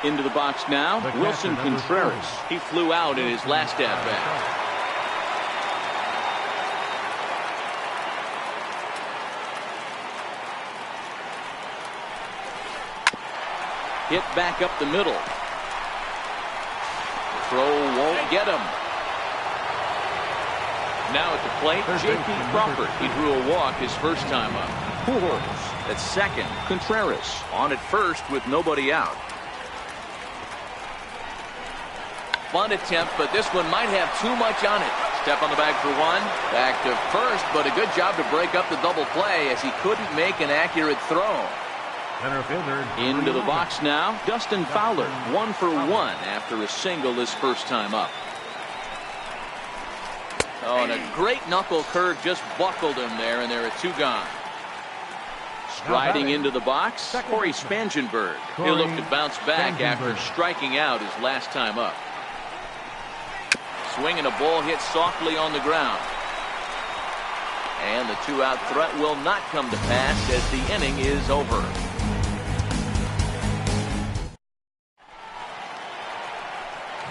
Into the box now, Wilson Contreras. He flew out in his last at-bat. Hit back up the middle. The throw won't get him. Now at the plate, J.P. Crawford. He drew a walk his first time up. Pujols at second. Contreras on at first with nobody out. Bunt attempt, but this one might have too much on it. Step on the bag for one. Back to first, but a good job to break up the double play as he couldn't make an accurate throw. Into the box now, Dustin Fowler, 1 for 1 after a single his first time up. Oh, and a great knuckle curve just buckled him there, and there are 2 gone. Striding into the box, Corey Spangenberg. He'll look to bounce back after striking out his last time up. Swinging a ball hit softly on the ground. And the 2-out threat will not come to pass as the inning is over.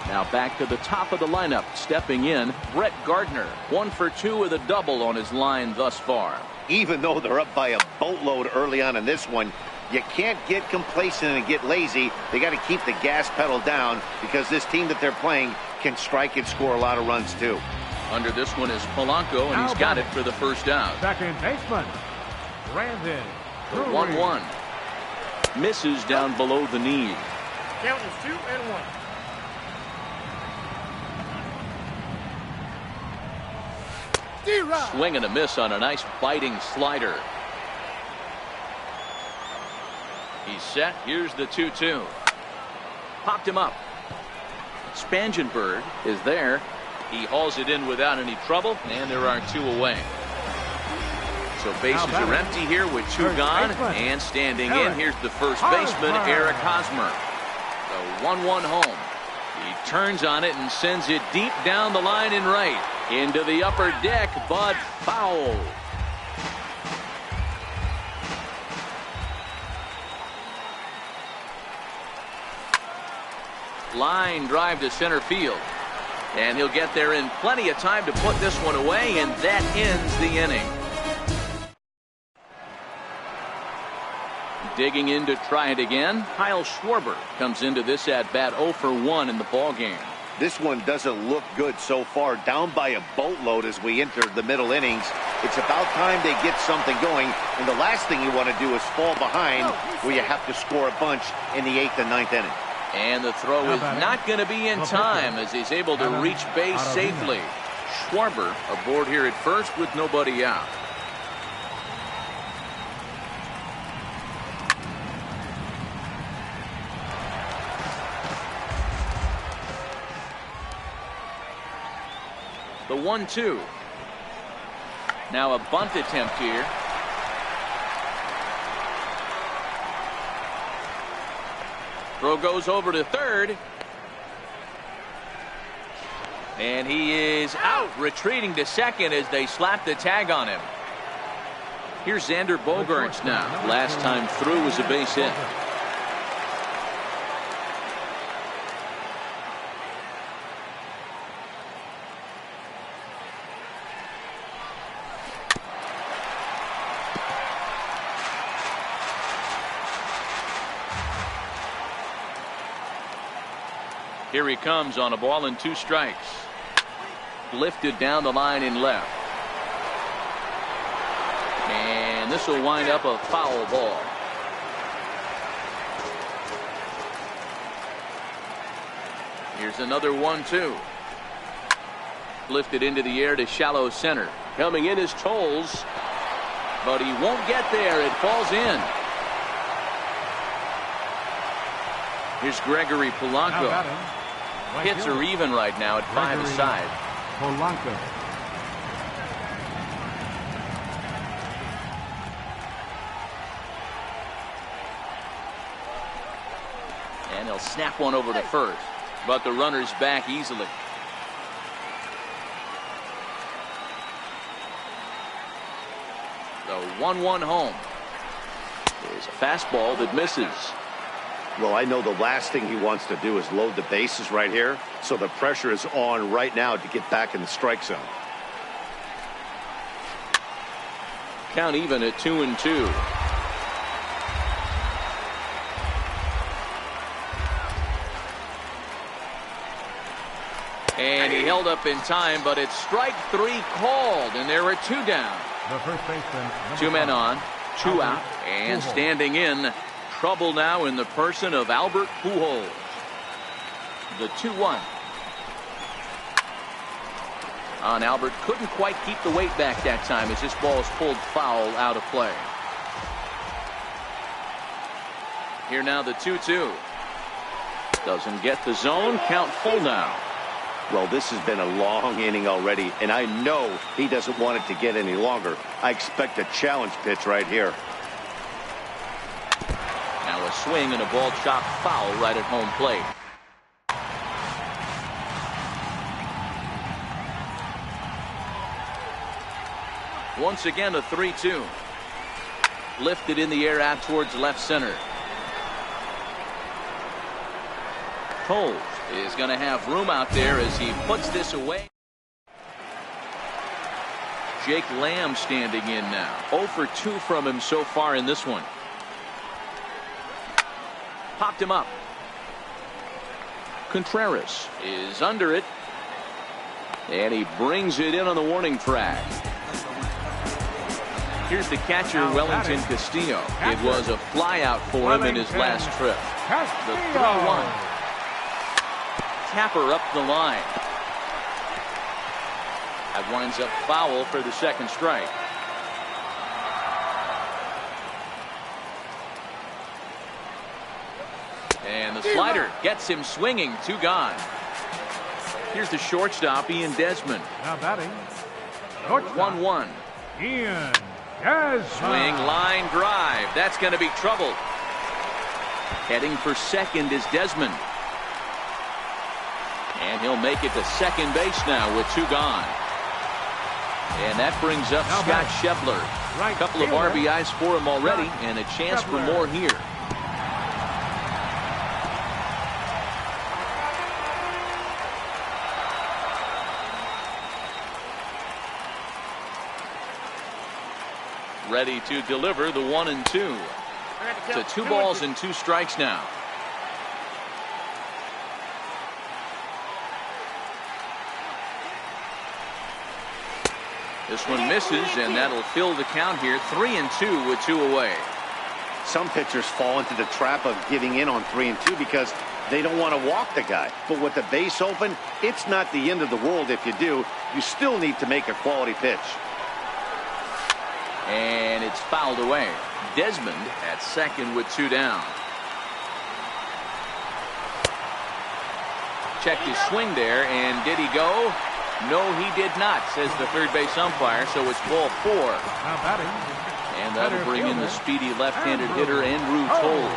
Now back to the top of the lineup. Stepping in, Brett Gardner. 1 for 2 with a double on his line thus far. Even though they're up by a boatload early on in this one, you can't get complacent and get lazy. They got to keep the gas pedal down because this team that they're playing can strike and score a lot of runs too. Under this one is Polanco, and he's got it for the first out. Second baseman, Brandon. The 1-1. Misses down below the knee. Count is 2-1. Swing and a miss on a nice biting slider. He's set. Here's the 2-2. Popped him up. Spangenberg is there. He hauls it in without any trouble, and there are 2 away. So bases are empty here with 2 gone, and standing in, here's the first baseman, Eric Hosmer. The 1-1 home. He turns on it and sends it deep down the line in right. Into the upper deck, but foul. Line drive to center field. And he'll get there in plenty of time to put this one away, and that ends the inning. Digging in to try it again, Kyle Schwarber comes into this at-bat 0 for 1 in the ballgame. This one doesn't look good so far. Down by a boatload as we enter the middle innings. It's about time they get something going, and the last thing you want to do is fall behind where you have to score a bunch in the 8th and 9th inning. And the throw is not going to be in time as he's able to reach base safely. Schwarber aboard here at first with nobody out. The 1-2. Now a bunt attempt here. Throw goes over to third. And he is out, retreating to second as they slap the tag on him. Here's Xander Bogaerts now. Last time through was a base hit. Here he comes on a ball and 2 strikes. Lifted down the line in left. And this will wind up a foul ball. Here's another 1-2. Lifted into the air to shallow center. Coming in is Tolles, but he won't get there. It falls in. Here's Gregory Polanco. Hits are even right now at 5 aside. Polanco. And he'll snap one over to first, but the runner's back easily. The 1-1 home is a fastball that misses. Well, I know the last thing he wants to do is load the bases right here, so the pressure is on right now to get back in the strike zone. Count even at 2-2. And he held up in time, but it's strike 3 called, and there are 2 down. The first baseman. 2 men on, 2 out, Albert and Pujols. standing in. Trouble now in the person of Albert Pujols. The 2-1. On Albert, couldn't quite keep the weight back that time as this ball is pulled foul out of play. Here now the 2-2. Doesn't get the zone. Count full now. Well, this has been a long inning already, and I know he doesn't want it to get any longer. I expect a challenge pitch right here. Now a swing and a ball chopped foul right at home plate. Once again a 3-2. Lifted in the air out towards left center. Toles is going to have room out there as he puts this away. Jake Lamb standing in now. 0 for 2 from him so far in this one. Popped him up. Contreras is under it. And he brings it in on the warning track. Here's the catcher, Wellington Castillo. It was a flyout for him in his last trip. The 3-1. Tapper up the line. That winds up foul for the second strike. And the slider gets him swinging. 2 gone. Here's the shortstop, Ian Desmond. Now batting. Shortstop. 1-1. Ian Desmond. Swing, line drive. That's going to be trouble. Heading for second is Desmond. And he'll make it to second base now with 2 gone. And that brings up Now Scott back. Schebler. Right A couple of fielder. RBIs for him already, Scott and a chance for Schebler. more here. Ready to deliver the 1-2. To 2 balls and 2 strikes now. This one misses, and that'll fill the count here. 3-2 with 2 away. Some pitchers fall into the trap of giving in on 3-2 because they don't want to walk the guy. But with the base open, it's not the end of the world if you do. You still need to make a quality pitch. And it's fouled away. Desmond at second with 2 down. Checked his swing there, and did he go? No, he did not, says the third base umpire, so it's ball 4. Now batting. And that'll bring in the speedy left-handed hitter Andrew Toles.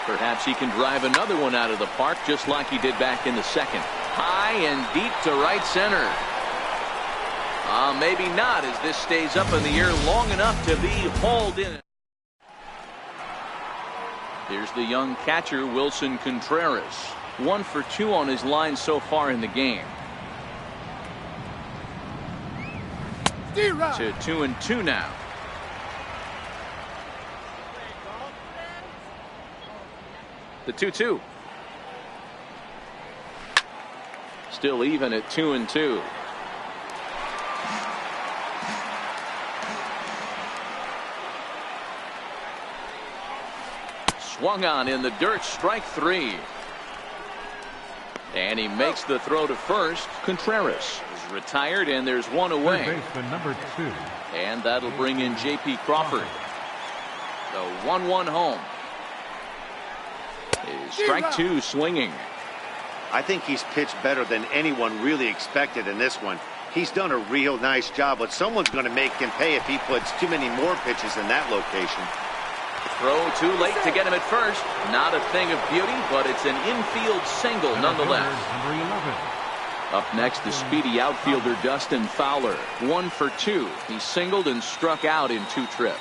Perhaps he can drive another one out of the park just like he did back in the second. High and deep to right center. Maybe not, as this stays up in the air long enough to be hauled in. Here's the young catcher, Wilson Contreras. 1 for 2 on his line so far in the game. To 2-2 now. The 2-2. Still even at 2-2. Swung on in the dirt, strike 3. And he makes the throw to first. Contreras is retired, and there's 1 away. Third baseman number 2. And that'll bring in J.P. Crawford. The 1-1 home. Is strike 2 swinging. I think he's pitched better than anyone really expected in this one. He's done a real nice job, but someone's going to make him pay if he puts too many more pitches in that location. Throw too late to get him at first. Not a thing of beauty, but it's an infield single nonetheless. Number 11. Up next, the speedy outfielder Dustin Fowler. 1 for 2. He singled and struck out in 2 trips.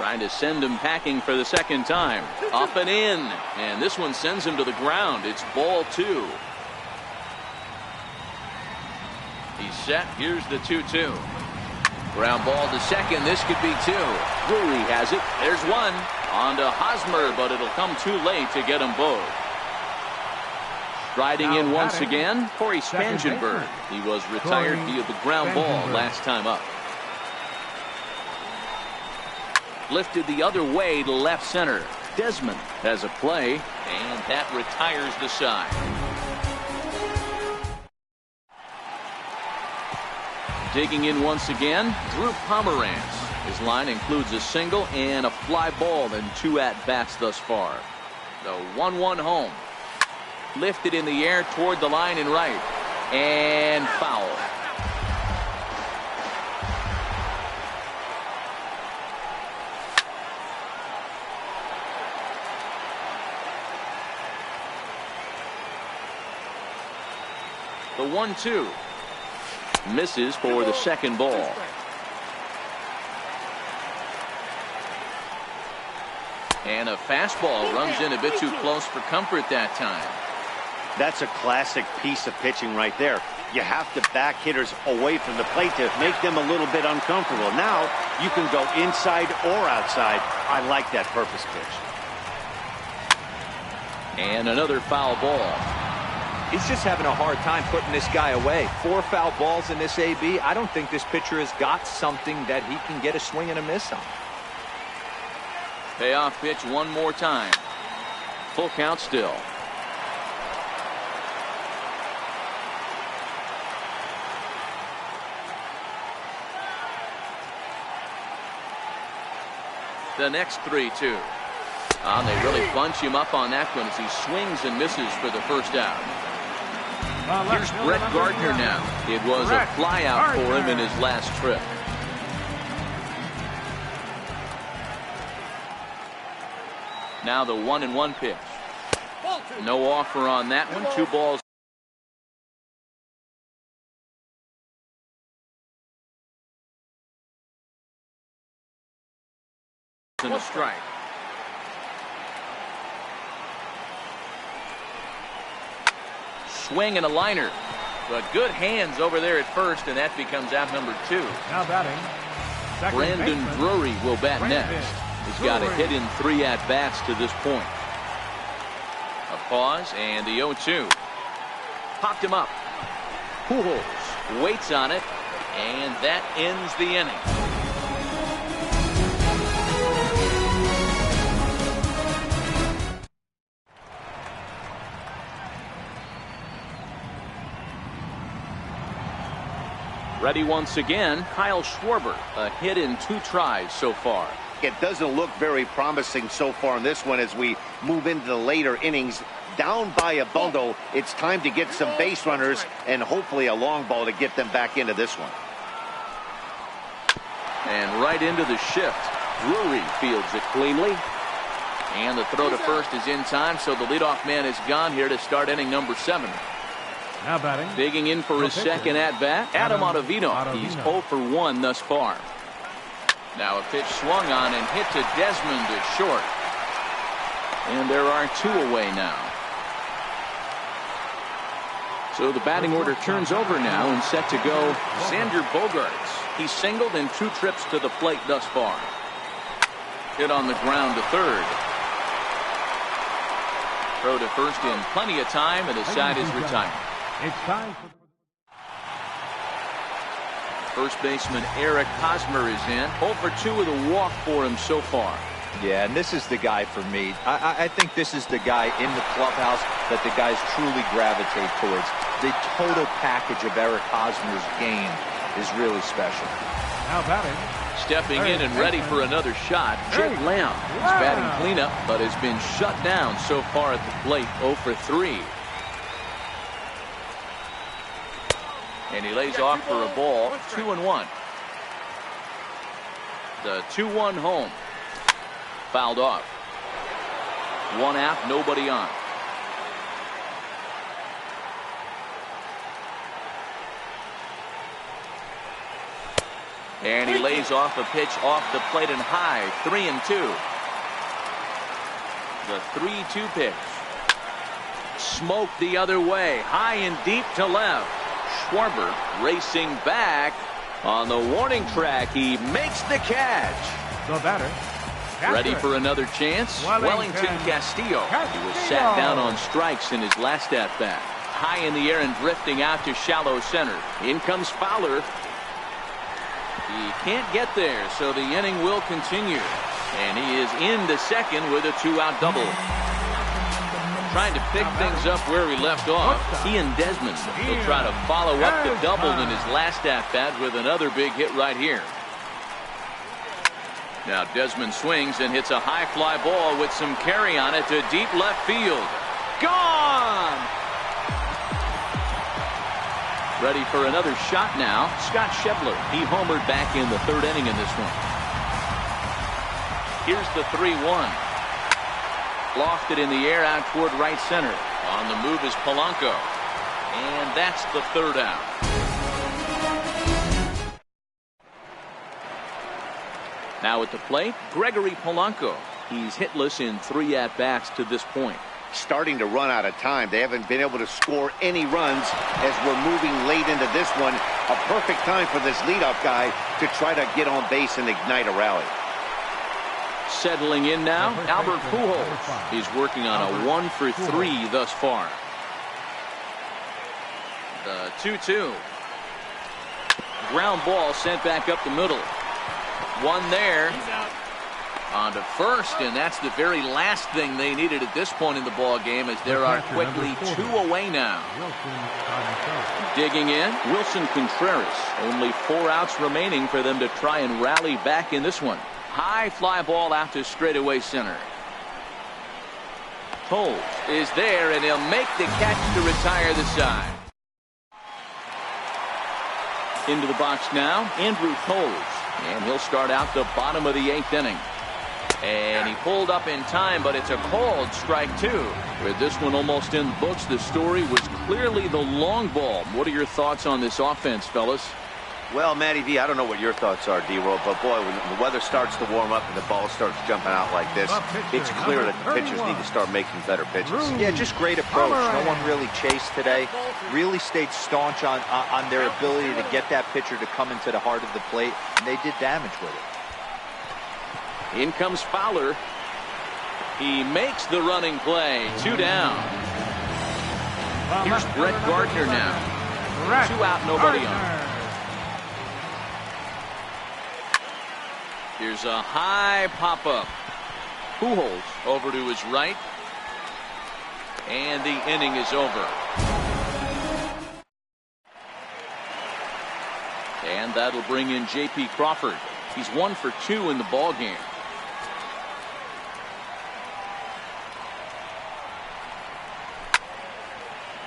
Trying to send him packing for the second time. Up and in. And this one sends him to the ground. It's ball 2. He's set. Here's the 2-2. Ground ball to second. This could be 2. Drury has it. There's 1. On to Hosmer, but it'll come too late to get them both. Riding in once again, Corey Spangenberg. He was retired via the ground ball last time up. Lifted the other way to left center. Desmond has a play, and that retires the side. Digging in once again, Drew Pomerantz. His line includes a single and a fly ball in 2 at-bats thus far. The 1-1 home. Lifted in the air toward the line and right. And foul. The 1-2. Misses for the second ball. And a fastball runs in a bit too close for comfort that time. That's a classic piece of pitching right there. You have to back hitters away from the plate to make them a little bit uncomfortable. Now you can go inside or outside. I like that purpose pitch. And another foul ball. He's just having a hard time putting this guy away. 4 foul balls in this AB. I don't think this pitcher has got something that he can get a swing and a miss on. Payoff pitch one more time. Full count still. The next 3-2. They really bunch him up on that one as he swings and misses for the first out. Here's Brett Gardner now. It was a fly out for him in his last trip. Now the 1-1 pitch. No offer on that one. 2 balls. And a strike. Swing and a liner. But good hands over there at first, and that becomes out number 2. Now batting. Brandon Drury will bat next. He's got a hit in 3 at-bats to this point. A pause, and the 0-2. Popped him up. Pujols waits on it, and that ends the inning. Ready once again, Kyle Schwarber. A hit in 2 tries so far. It doesn't look very promising so far in this one as we move into the later innings. Down by a bundle, it's time to get some base runners and hopefully a long ball to get them back into this one. And right into the shift. Drury fields it cleanly. And the throw to first is in time, so the leadoff man is gone here to start inning number 7. Now batting. Digging in for his second at-bat, Adam Ottavino. He's 0 for 1 thus far. Now a pitch swung on and hit to Desmond at short. And there are 2 away now. So the batting order turns over now and set to go Xander Bogaerts. He's singled in 2 trips to the plate thus far. Hit on the ground to third. Throw to first in plenty of time, and his side is retired. It's time for first baseman Eric Hosmer is in. 0 for 2 with a walk for him so far. Yeah, and this is the guy for me. I think this is the guy in the clubhouse that the guys truly gravitate towards. The total package of Eric Hosmer's game is really special. now batting. Stepping in and ready for another shot, Jake Lamb. He's batting cleanup, but has been shut down so far at the plate. 0 for 3. And he lays off for a ball. 2-1. The 2-1 home. Fouled off. 1 out, nobody on. And he lays off a pitch off the plate and high. 3-2. The 3-2 pitch. Smoked the other way. High and deep to left. Schwarber racing back on the warning track. He makes the catch. The batter. Ready for another chance? Wellington Castillo. He was sat down on strikes in his last at-bat. High in the air and drifting out to shallow center. In comes Fowler. He can't get there, so the inning will continue. And he is into second with a 2-out double. Trying to pick things up where he left off. He and Desmond will try to follow up the double in his last at-bat with another big hit right here. Now Desmond swings and hits a high fly ball with some carry on it to deep left field. Gone! Ready for another shot now. Scott Schebler. He homered back in the third inning in this one. Here's the 3-1. Lofted in the air out toward right center. On the move is Polanco. And that's the third out. Now at the plate, Gregory Polanco. He's hitless in 3 at-bats to this point. Starting to run out of time. They haven't been able to score any runs as we're moving late into this one. A perfect time for this leadoff guy to try to get on base and ignite a rally. Settling in now, Albert Pujols. He's working on a 1-for-3 thus far. The 2-2. Ground ball sent back up the middle. One there. On to first, and that's the very last thing they needed at this point in the ball game, as there are quickly 2 away now. Digging in, Wilson Contreras. Only 4 outs remaining for them to try and rally back in this one. High fly ball out to straightaway center. Toles is there, and he'll make the catch to retire the side. Into the box now, Andrew Toles. And he'll start out the bottom of the 8th inning. And he pulled up in time, but it's a called strike 2. With this one almost in the books, the story was clearly the long ball. What are your thoughts on this offense, fellas? Well, Matty V, I don't know what your thoughts are, D-Roll, but boy, when the weather starts to warm up and the ball starts jumping out like this, it's clear that the pitchers need to start making better pitches. Yeah, just great approach. No one really chased today. Really stayed staunch on their ability to get that pitcher to come into the heart of the plate, and they did damage with it. In comes Fowler. He makes the running play. 2 down. Here's Brett Gardner now. 2 out, nobody on. Here's a high pop-up. Pujols over to his right. And the inning is over. And that'll bring in J.P. Crawford. He's 1 for 2 in the ball game.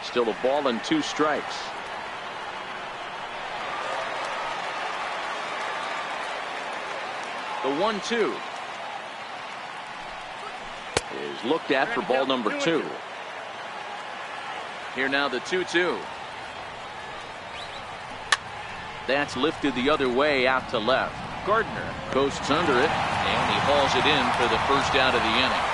Still a ball and 2 strikes. The 1-2 is looked at for ball number 2. Here now the 2-2. That's lifted the other way out to left. Gardner coasts under it, and he hauls it in for the first out of the inning.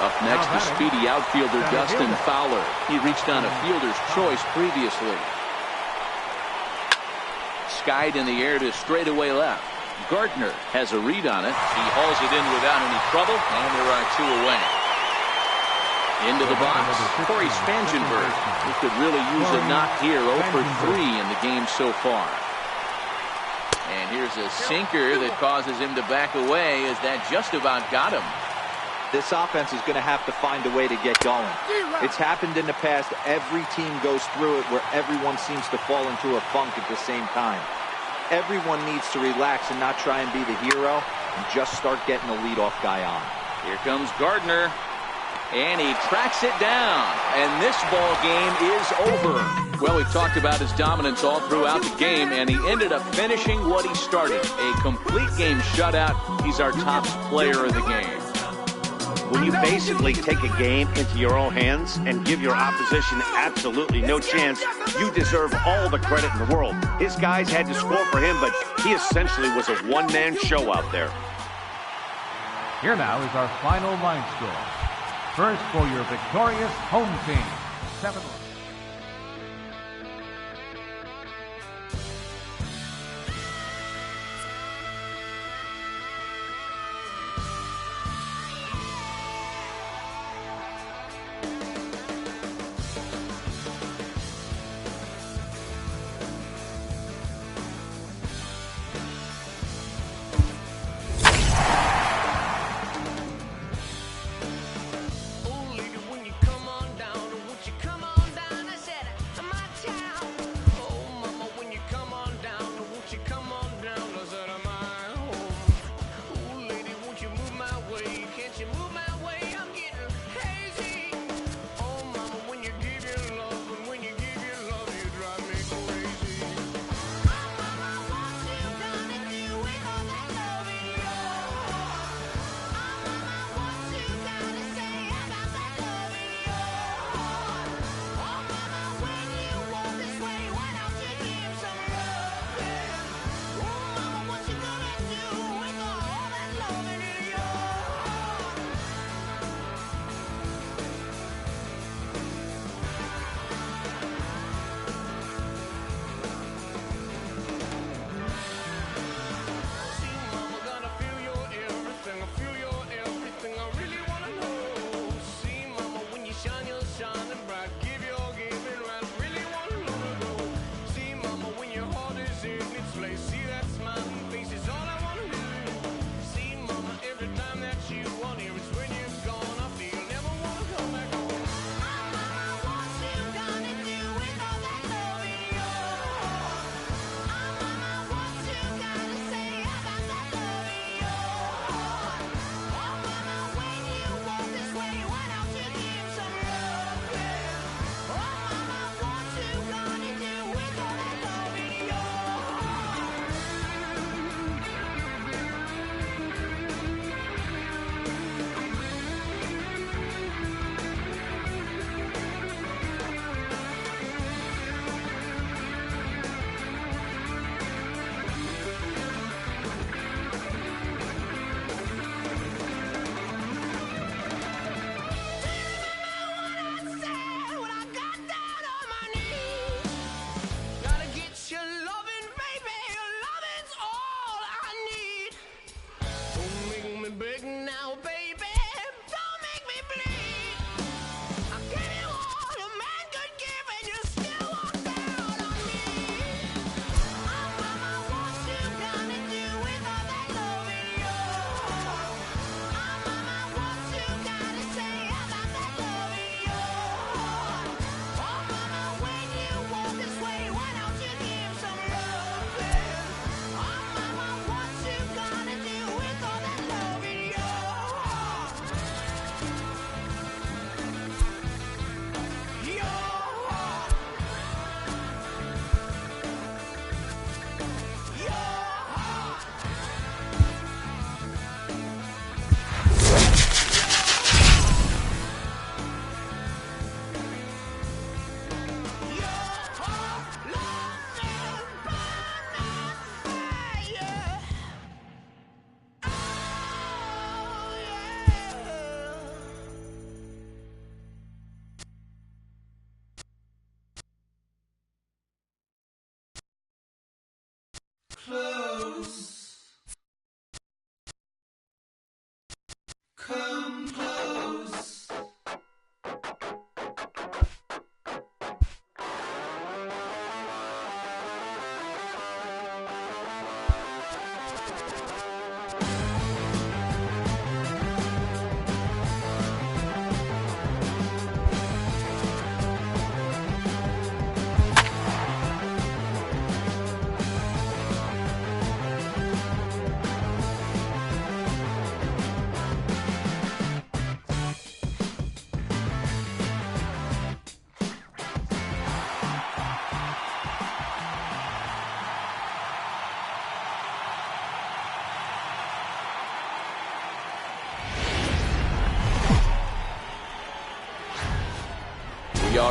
Up next, the speedy outfielder Dustin Fowler. He reached on a fielder's choice previously. Skied in the air to straightaway left. Gardner has a read on it. He hauls it in without any trouble, and there are 2 away. Into the box, Corey Spangenberg. He could really use a knock here. 0 for 3 in the game so far. And here's a sinker that causes him to back away, as that just about got him. This offense is going to have to find a way to get going. It's happened in the past. Every team goes through it where everyone seems to fall into a funk at the same time. Everyone needs to relax and not try and be the hero and just start getting the leadoff guy on. Here comes Gardner, and he tracks it down, and this ball game is over. Well, we've talked about his dominance all throughout the game, and he ended up finishing what he started. A complete game shutout. He's our top player of the game. When you basically take a game into your own hands and give your opposition absolutely no chance, you deserve all the credit in the world. His guys had to score for him, but he essentially was a one-man show out there. Here now is our final line score. First for your victorious home team, 7. Only when you come on down, won't you come on down?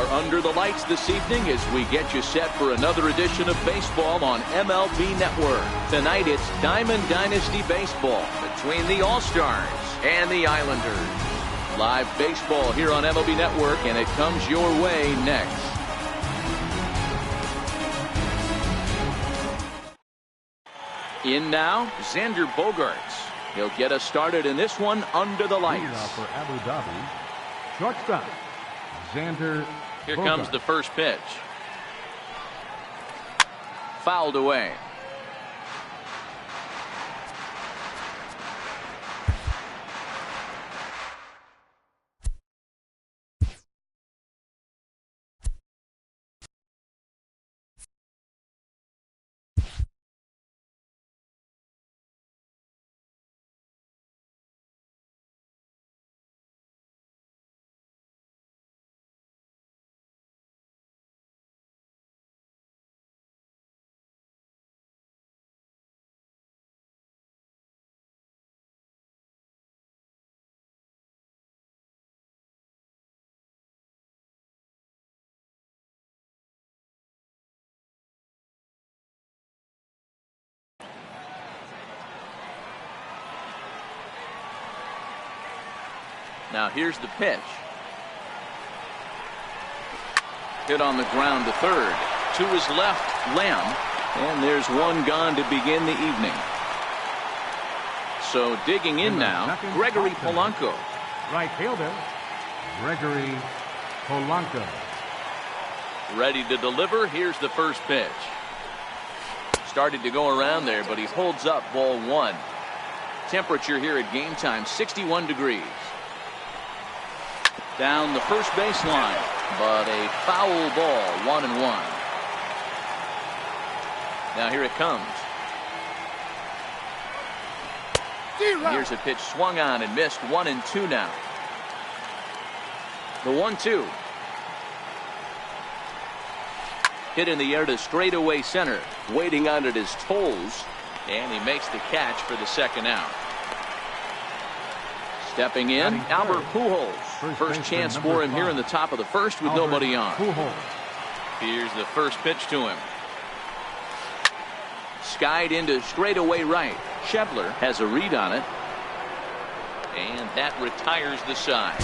are under the lights this evening as we get you set for another edition of baseball on MLB Network. Tonight it's Diamond Dynasty Baseball between the All-Stars and the Islanders. Live baseball here on MLB Network, and it comes your way next. In now, Xander Bogaerts. He'll get us started in this one under the lights. For Abu Dhabi, shortstop, Xander Here Bogaerts. comes the first pitch. Fouled away. Now here's the pitch. Hit on the ground to third. To his left, Lamb. And there's one gone to begin the evening. So digging in now, Gregory Polanco. Right fielder, Gregory Polanco. Ready to deliver. Here's the first pitch. Started to go around there, but he holds up ball one. Temperature here at game time, 61 degrees. Down the first baseline, but a foul ball, 1-1. Now here it comes. Here's a pitch swung on and missed, 1-2 now. The 1-2. Hit in the air to straightaway center, waiting on it his toes, and he makes the catch for the second out. Stepping in, Albert Pujols. First chance for him here in the top of the first with nobody on. Here's the first pitch to him. Skied into straightaway right. Schebler has a read on it. And that retires the side.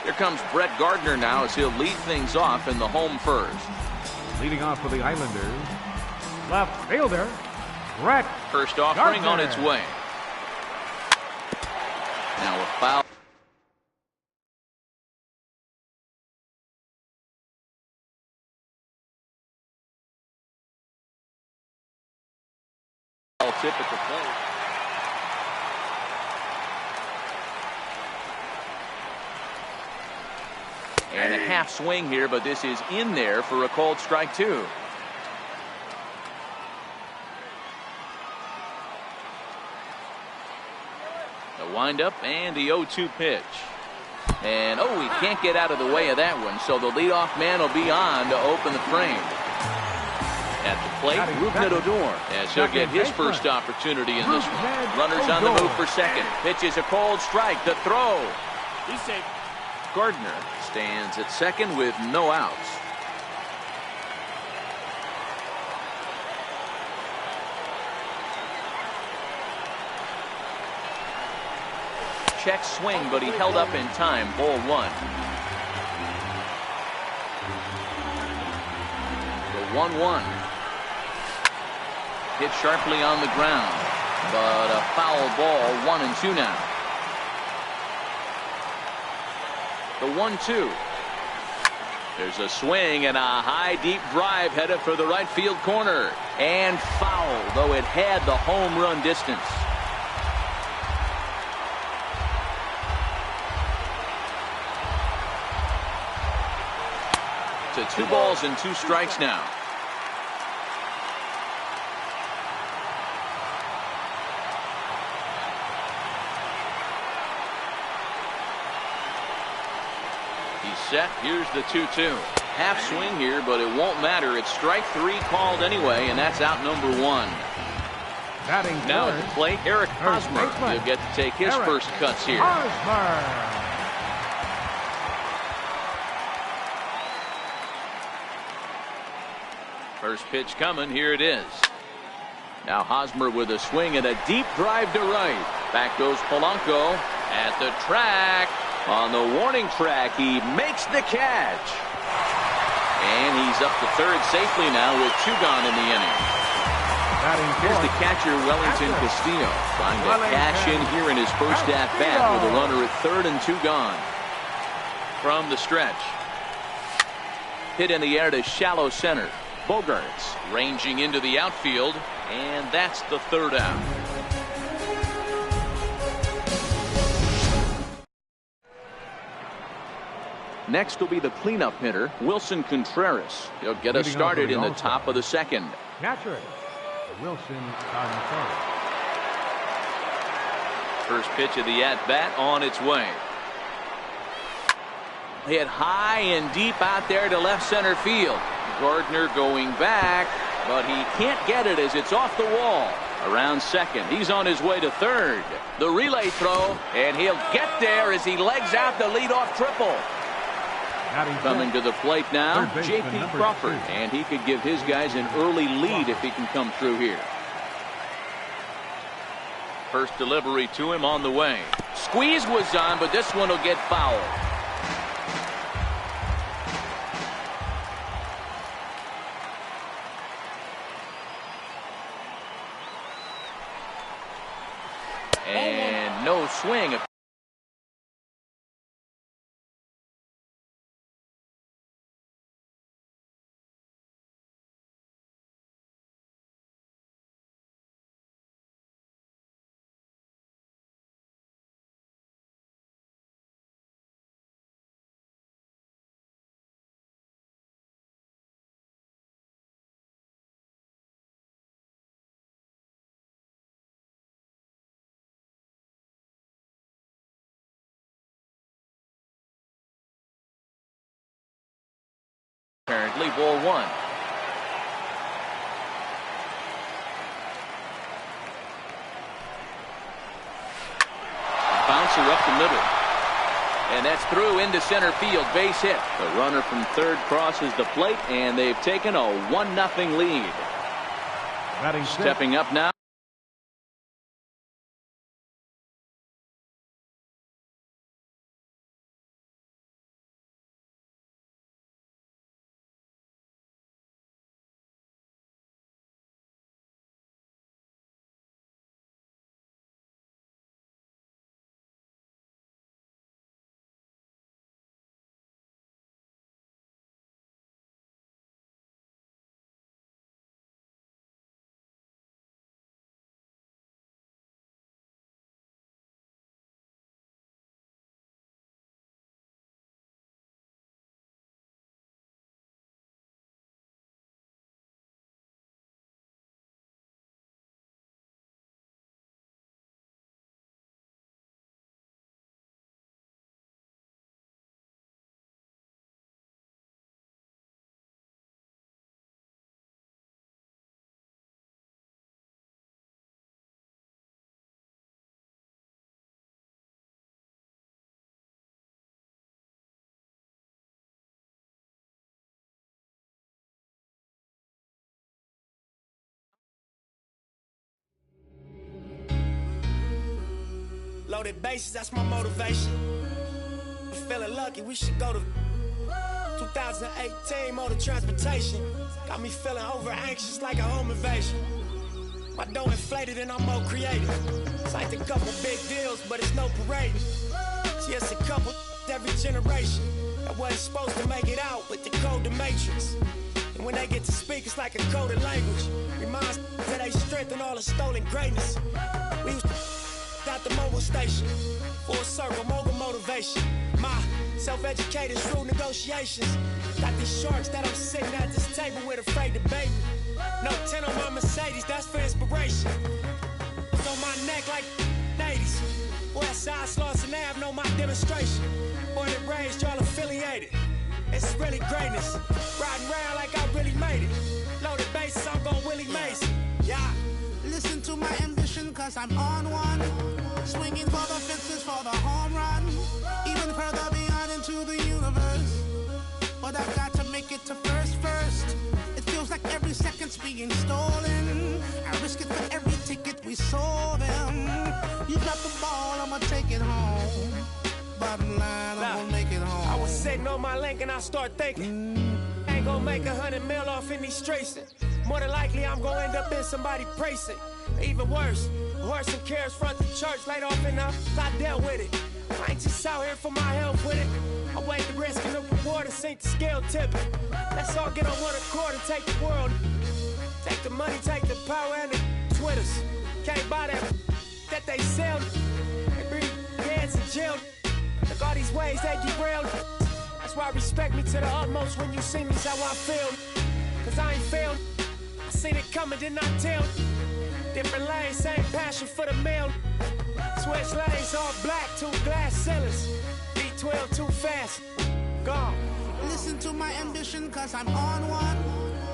Here comes Brett Gardner now as he'll lead things off in the home first. Leading off for the Islanders, left fielder, Brett First offering Gardner. on its way. Now a foul. Tip at the plate. And a half swing here, but this is in there for a called strike two. The windup and the 0-2 pitch. And he can't get out of the way of that one, so the leadoff man will be on to open the frame. At the plate, Rougned Odor, as he'll get his first opportunity in this one. Runners on the move for second. Pitches a cold strike. The throw. He's safe. Gardner stands at second with no outs. Check swing, but he held up in time. Ball one. The 1-1. Hit sharply on the ground, but a foul ball, 1-2 now. The 1-2. There's a swing and a high deep drive headed for the right field corner, and foul, though it had the home run distance. To 2 balls and 2 strikes now. He's set. Here's the 2-2. Half swing here, but it won't matter. It's strike 3 called anyway, and that's out number 1. Batting Now third, at the plate, Eric Hosmer. baseman, He'll get to take his Eric first cuts here. Hosmer. First pitch coming. Here it is. Now Hosmer with a swing and a deep drive to right. Back goes Polanco at the track. On the warning track, he makes the catch. And he's up to third safely now with 2 gone in the inning. Here's the catcher, Wellington Castillo, trying to cash in here in his first at-bat with a runner at third and 2 gone. From the stretch. Hit in the air to shallow center. Bogarts ranging into the outfield, and that's the third out. Next will be the cleanup hitter, Wilson Contreras. He'll get us started in the top of the second. Catcher, Wilson Contreras. First pitch of the at-bat on its way. Hit high and deep out there to left center field. Gardner going back, but he can't get it as it's off the wall. Around second, he's on his way to third. The relay throw, and he'll get there as he legs out the leadoff triple. Coming to the plate now, J.P. Crawford, and he could give his guys an early lead if he can come through here. First delivery to him on the way. Squeeze was on, but this one will get fouled. And no swing. Apparently, ball 1. Bouncer up the middle. And that's through into center field. Base hit. The runner from third crosses the plate, and they've taken a 1-0 lead. Stepping up now. Loaded bases, that's my motivation. I'm feeling lucky, we should go to 2018 motor transportation. Got me feeling over anxious like a home invasion. My dough inflated and I'm more creative. Signed a couple big deals, but it's no parade. See, it's a couple every generation that wasn't supposed to make it out, but they code the matrix. And when they get to speak, it's like a coded language. Reminds that they strengthen all the stolen greatness. We used to at the mobile station, full circle, mogul motivation. My self-educated, shrewd negotiations. Got these sharks that I'm sitting at this table with, afraid to bait me. No 10 on my Mercedes, that's for inspiration. It's on my neck like 80s. Westside Slauson and Ave know my demonstration. Born and raised, y'all affiliated. It's really greatness. Riding around like I really made it. Loaded bases, I'm gon' Willie Mason. Yeah. Listen to my cause I'm on one. Swinging for the fences for the home run. Even further beyond into the universe. But I've got to make it to first. It feels like every second's being stolen. I risk it for every ticket we sold them. You drop the ball, I'ma take it home. Bottom line, I'm gonna make it home. I was sitting on my link and I start thinking, ain't gonna make 100 mil off in these streets. More than likely, I'm gonna end up in somebody precinct. Even worse, horse and carriage front the church, laid off enough, I dealt with it. I ain't just out here for my help with it. I weigh the risk and the reward and sink the scale tipping. Let's all get on one accord and take the world. Take the money, take the power and the Twitters. Can't buy that they sell. They bring heads in jail. Look all these ways they derailed. That's why respect me to the utmost when you see me's how I feel. Cause I ain't failed. I seen it coming, did not tell. Different lanes, same passion for the meal. Switch lanes, all black, 2 glass ceilings. B12 too fast, gone. Listen to my ambition cause I'm on one.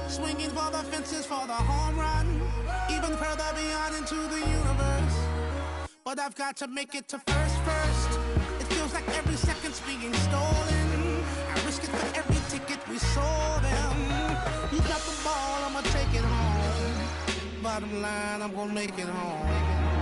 Swinging for the fences for the home run. Even further beyond into the universe. But I've got to make it to first. It feels like every second's being stolen. I risk it for every ticket we sold them. You got the ball, I'ma take it home. Bottom line, I'm gonna make it home.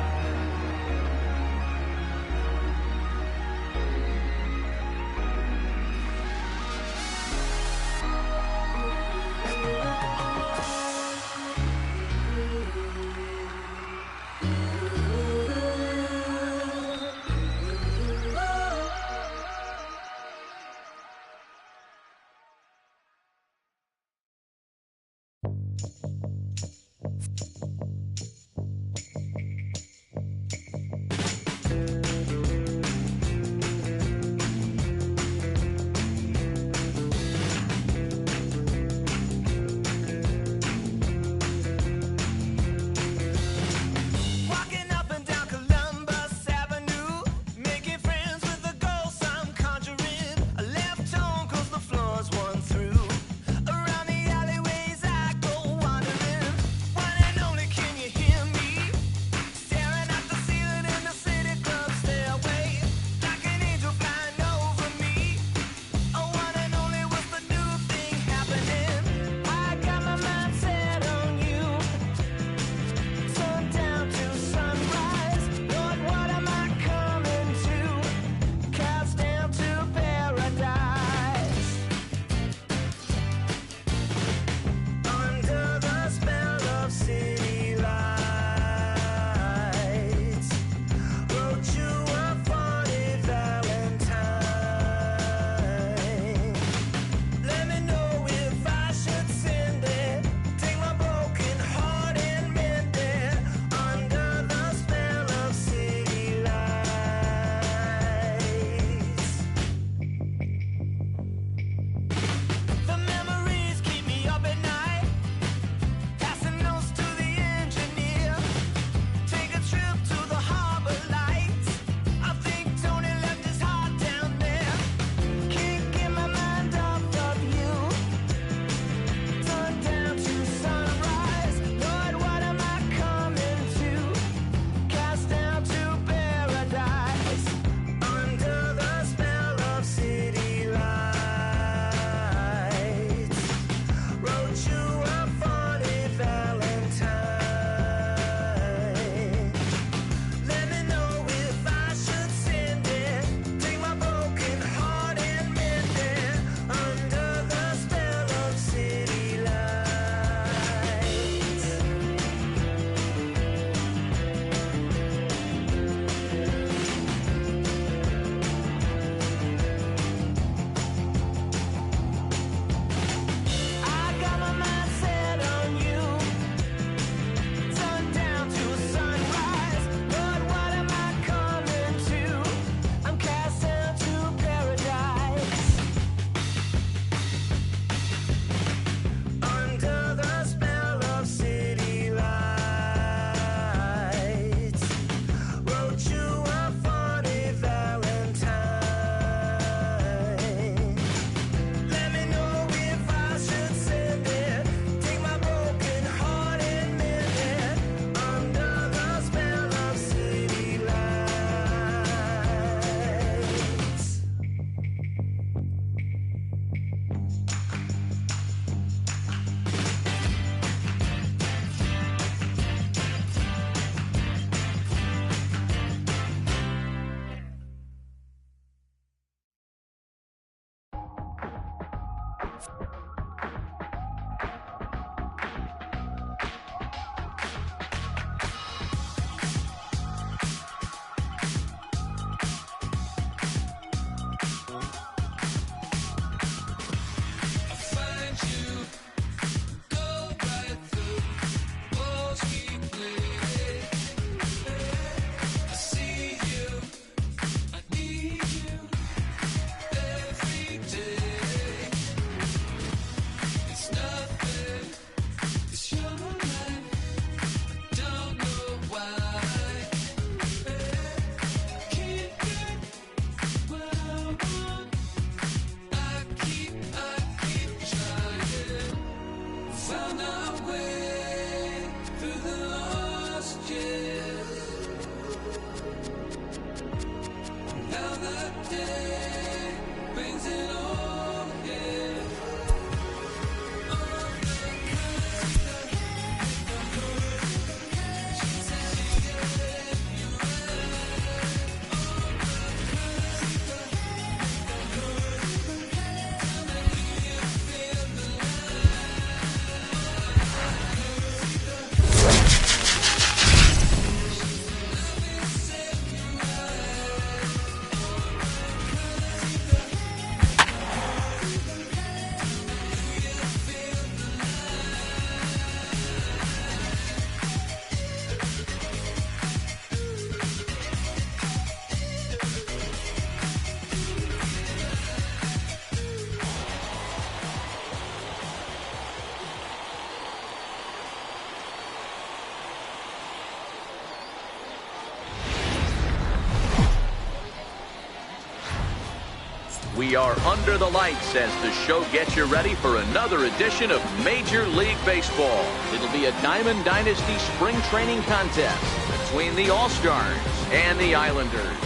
We are under the lights as the show gets you ready for another edition of Major League Baseball. It'll be a Diamond Dynasty spring training contest between the All-Stars and the Islanders.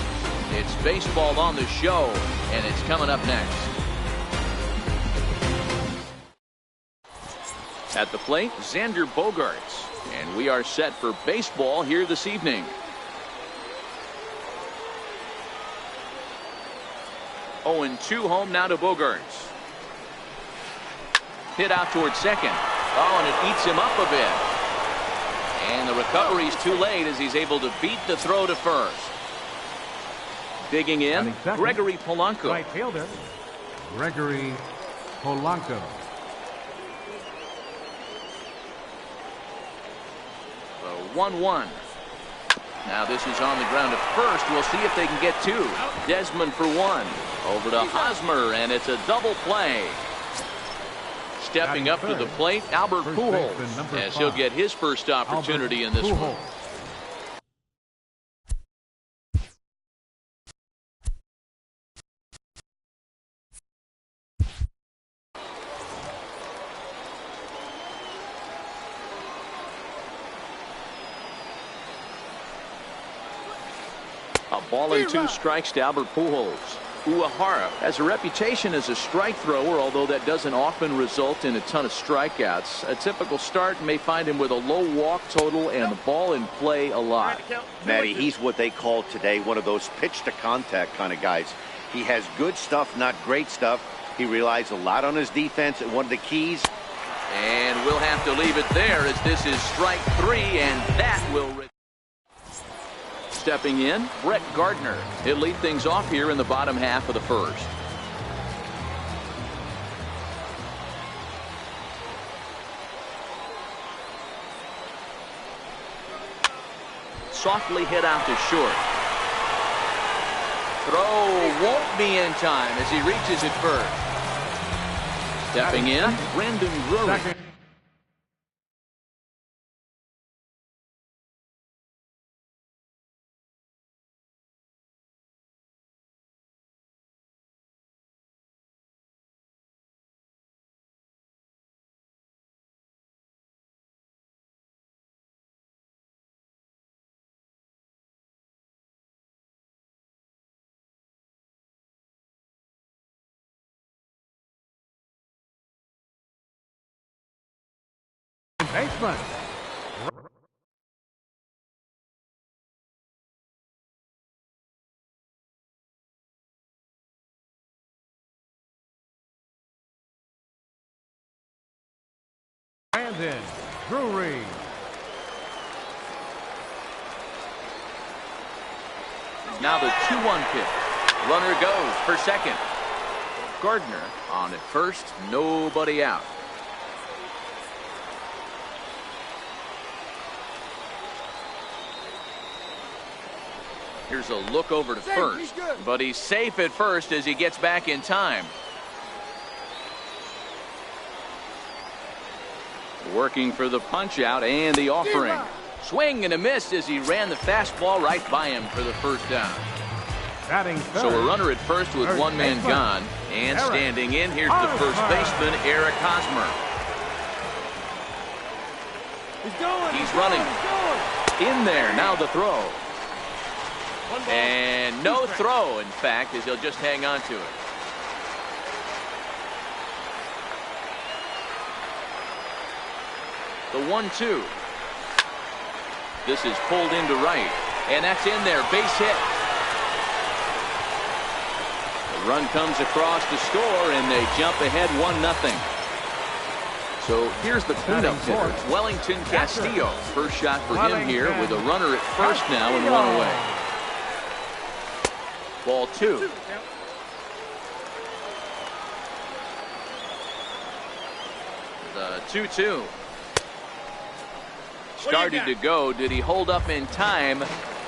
It's baseball on the show, and it's coming up next. At the plate, Xander Bogaerts, and we are set for baseball here this evening. 0-2 home now to Bogaerts. Hit out towards second. Oh, and it eats him up a bit. And the recovery's too late as he's able to beat the throw to first. Digging in, Gregory Polanco. Right fielder, Gregory Polanco. The 1-1. Now this is on the ground at first. We'll see if they can get two. Desmond for one. Over to Hosmer, and it's a double play. Stepping up to the plate, Albert Pujols, as he'll get his first opportunity in this one. A ball and two strikes to Albert Pujols. Uehara has a reputation as a strike thrower, although that doesn't often result in a ton of strikeouts. A typical start may find him with a low walk total and the ball in play a lot. Matty, he's what they call today one of those pitch to contact kind of guys. He has good stuff, not great stuff. He relies a lot on his defense, and one of the keys. And we'll have to leave it there as this is strike three, and that will... Stepping in, Brett Gardner. He'll lead things off here in the bottom half of the first. Softly hit out to short. Throw won't be in time as he reaches it first. Stepping in, Brandon Drury. Baseman. Brandon Drury. Now the 2-1 pitch. Runner goes for second. Gardner on at first, nobody out. Here's a look over to first, but he's safe at first as he gets back in time. Working for the punch out and the offering. Swing and a miss as he ran the fastball right by him for the first down. So a runner at first with one man gone, and standing in, here's the first baseman, Eric Hosmer. He's running. In there, now the throw. And no throw, in fact, as he'll just hang on to it. The 1-2. This is pulled into right, and that's in there, base hit. The run comes across to score, and they jump ahead 1-0. So here's the cleanup hitter, Wellington Castillo. First shot for him here with a runner at first now and one away. Ball two. The 2-2. Started to go. Did he hold up in time?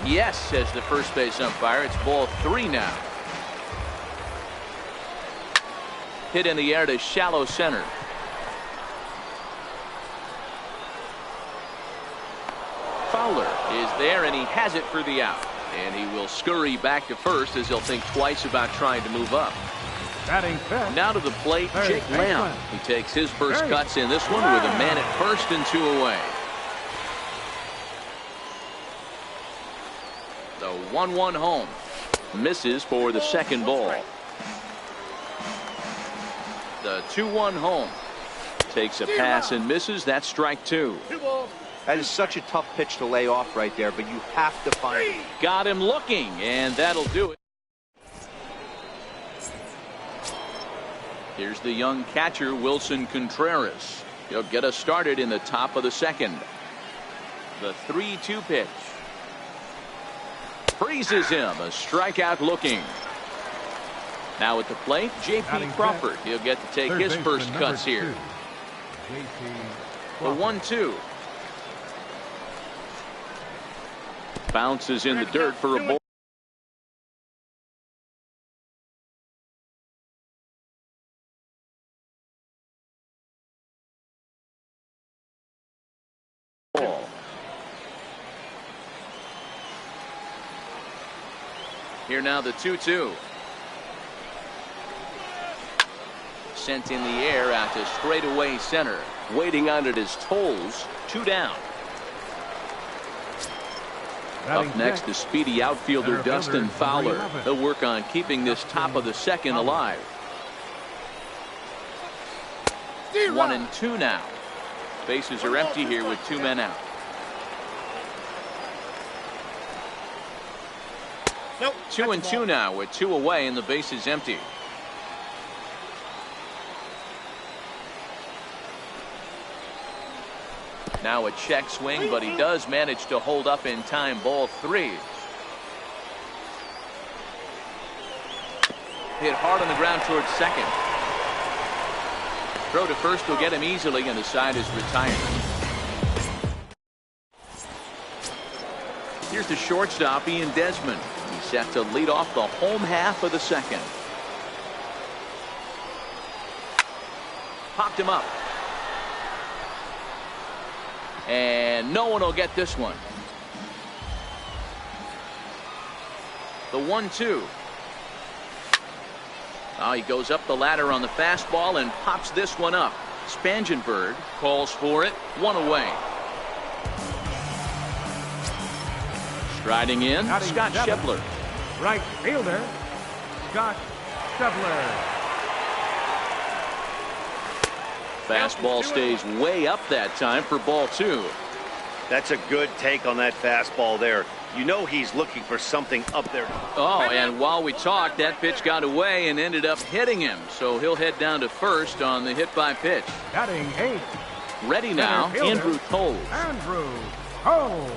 Yes, says the first base umpire. It's ball three now. Hit in the air to shallow center. Fowler is there, and he has it for the out. And he will scurry back to first as he'll think twice about trying to move up. Batting fifth. Now to the plate, Jake Lamb. He takes his first cuts in this one with a man at first and 2 away. The 1-1 home. Misses for the second ball. The 2-1 home. Takes a pass and misses. That's strike 2. That is such a tough pitch to lay off right there, but you have to find it. Got him looking, and that'll do it. Here's the young catcher, Wilson Contreras. He'll get us started in the top of the second. The 3-2 pitch. Freezes him. A strikeout looking. Now at the plate, J.P. Crawford. He'll get to take his first cuts here. The 1-2. Bounces in the dirt for a ball. Here now the 2-2. Sent in the air out to straightaway center. Waiting on it is Tolles. 2 down. Up next, the speedy outfielder Dustin Fowler. He'll work on keeping this top of the second alive. 1-2 now. Bases are empty here with 2 men out. 2-2 now with 2 away and the base is empty. Now a check swing, but he does manage to hold up in time. Ball 3. Hit hard on the ground towards second. Throw to first will get him easily, and the side is retired. Here's the shortstop, Ian Desmond. He's set to lead off the home half of the second. Popped him up. And no one will get this one. The 1-2. Oh, he goes up the ladder on the fastball and pops this one up. Spangenberg calls for it. 1 away. Striding in, Scott Schebler. Right fielder, Scott Schebler. Fastball stays way up that time for ball 2. That's a good take on that fastball there. You know he's looking for something up there. Oh, and while we talked, that pitch got away and ended up hitting him. So he'll head down to first on the hit by pitch. Batting 8. Ready now, Andrew Tolles. Andrew Tolles.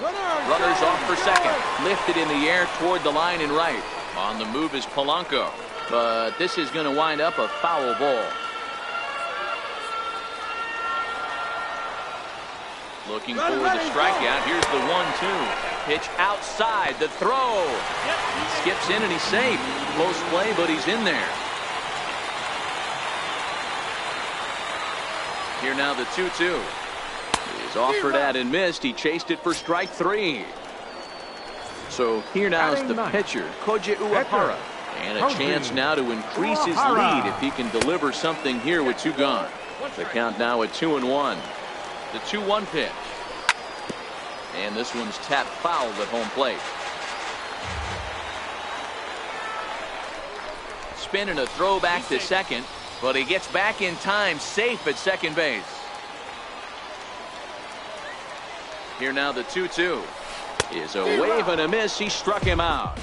Runners off for second. Lifted in the air toward the line and right. On the move is Polanco. But this is going to wind up a foul ball. Looking for the strikeout. Here's the 1-2. Pitch outside. The throw. He skips in and he's safe. Close play, but he's in there. Here now the 2-2. He's offered at and missed. He chased it for strike 3. So here now is the pitcher, Koji Uehara. And a chance now to increase his lead if he can deliver something here with 2 gone. The count now at 2-1. The 2-1 pitch. And this one's tapped foul at home plate. Spin and a throw back to second, but he gets back in time, safe at second base. Here now the 2-2. Is a wave and a miss. He struck him out.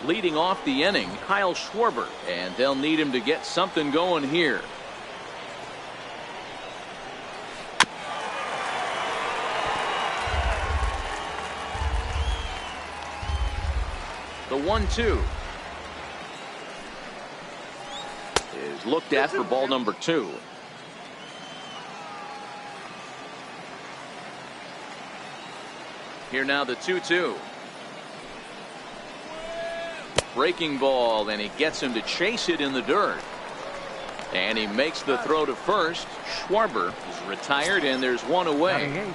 Leading off the inning, Kyle Schwarber, and they'll need him to get something going here. The 1-2 is looked at for ball number 2. Here now the 2-2. Breaking ball, and he gets him to chase it in the dirt. And he makes the throw to first. Schwarber is retired, and there's 1 away.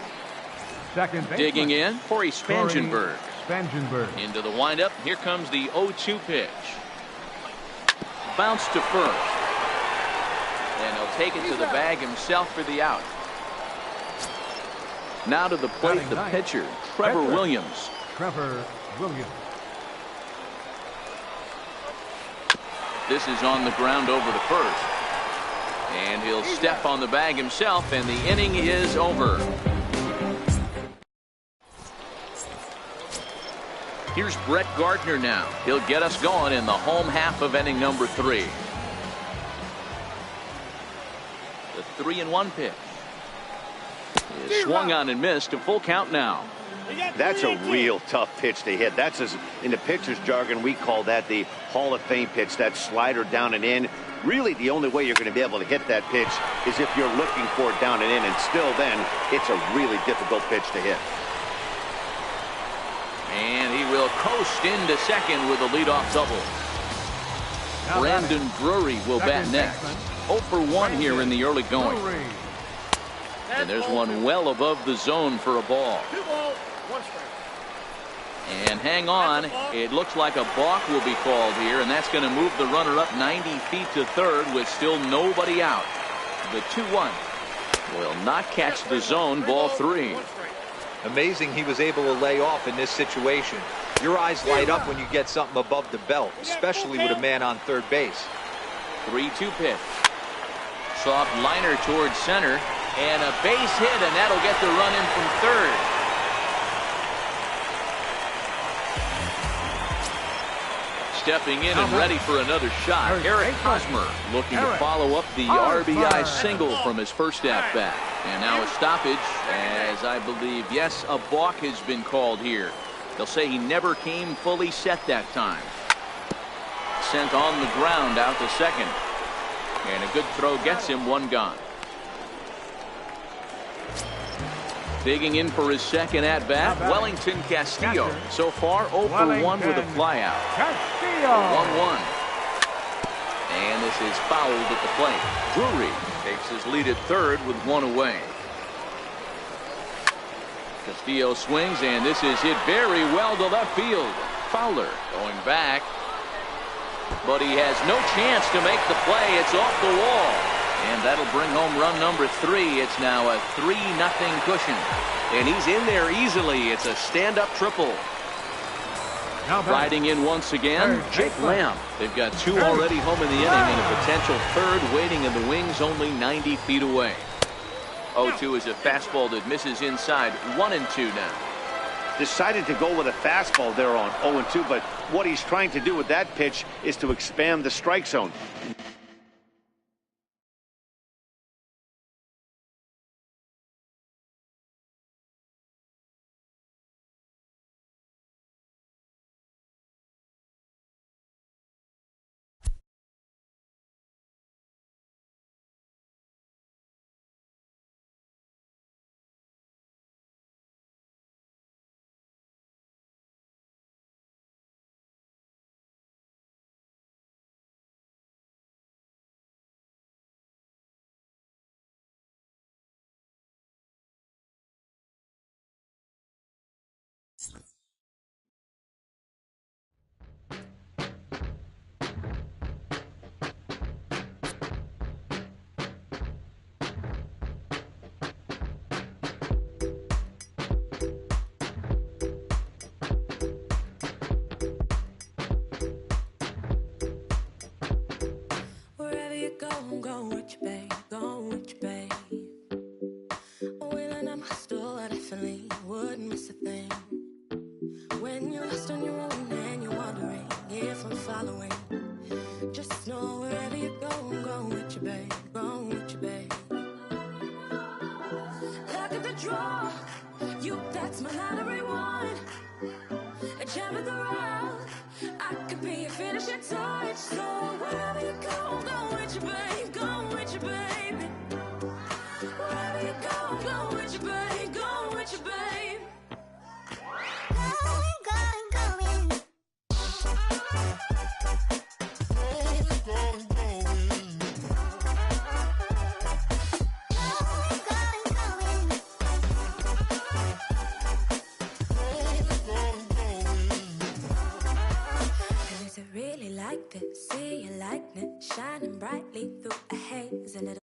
Second Digging in, Corey Spangenberg. Spangenberg. Into the windup. Here comes the 0-2 pitch. Bounce to first. And he'll take it to the bag himself for the out. Now to the plate, the pitcher, Trevor Williams. Trevor Williams. This is on the ground over the first. And he'll step on the bag himself, and the inning is over. Here's Brett Gardner now. He'll get us going in the home half of inning number 3. The 3-1 pitch is swung on and missed. A full count now. That's a real tough pitch to hit. That's, in the pitcher's jargon, we call that the Hall of Fame pitch. That slider down and in. Really, the only way you're going to be able to hit that pitch is if you're looking for it down and in, and still then, it's a really difficult pitch to hit. And he will coast into second with a leadoff double. Brandon Drury will bat next. 0 for 1 here in the early going. And there's one well above the zone for a ball. And hang on, it looks like a balk will be called here, and that's going to move the runner up 90 feet to third with still nobody out. The 2-1 will not catch the zone. Ball 3. Amazing he was able to lay off in this situation. Your eyes light up when you get something above the belt, especially with a man on third base. 3-2 pitch. Soft liner towards center, and a base hit, and that'll get the run in from third. Stepping in and ready for another shot, Eric Hosmer looking to follow up the RBI single from his first at-bat. And now a stoppage, as I believe, yes, a balk has been called here. They'll say he never came fully set that time. Sent on the ground out to second. And a good throw gets him one gone. Digging in for his second at-bat, Wellington Castillo. So far, 0 for 1 with a flyout. 1-1. And this is fouled at the plate. Drury takes his lead at third with one away. Castillo swings, and this is hit very well to left field. Fowler going back, but he has no chance to make the play. It's off the wall. And that'll bring home run number 3. It's now a 3-0 cushion. And he's in there easily. It's a stand-up triple. Riding in once again, Jake Lamb. They've got 2 already home in the inning and a potential third waiting in the wings only 90 feet away. 0-2 is a fastball that misses inside. 1-2 now. Decided to go with a fastball there on 0-2, but what he's trying to do with that pitch is to expand the strike zone. I'm going with you, babe, going with you, babe. When I'm hostile, I definitely wouldn't miss a thing. When you're lost on your own and you're wondering if I'm following, just know wherever you go, I'm going with you, babe, going with you, babe. Look at the draw, you, that's my lottery one. A gem of the round, I could be a finishing touch. So wherever you go, I'm going with you, babe, going with you, baby. Wherever you go, I'm going with you, babe, going with you, babe. Going, going, going. Going, going, going. Going, going, going. like this. See your likeness shining brightly through a haze. A little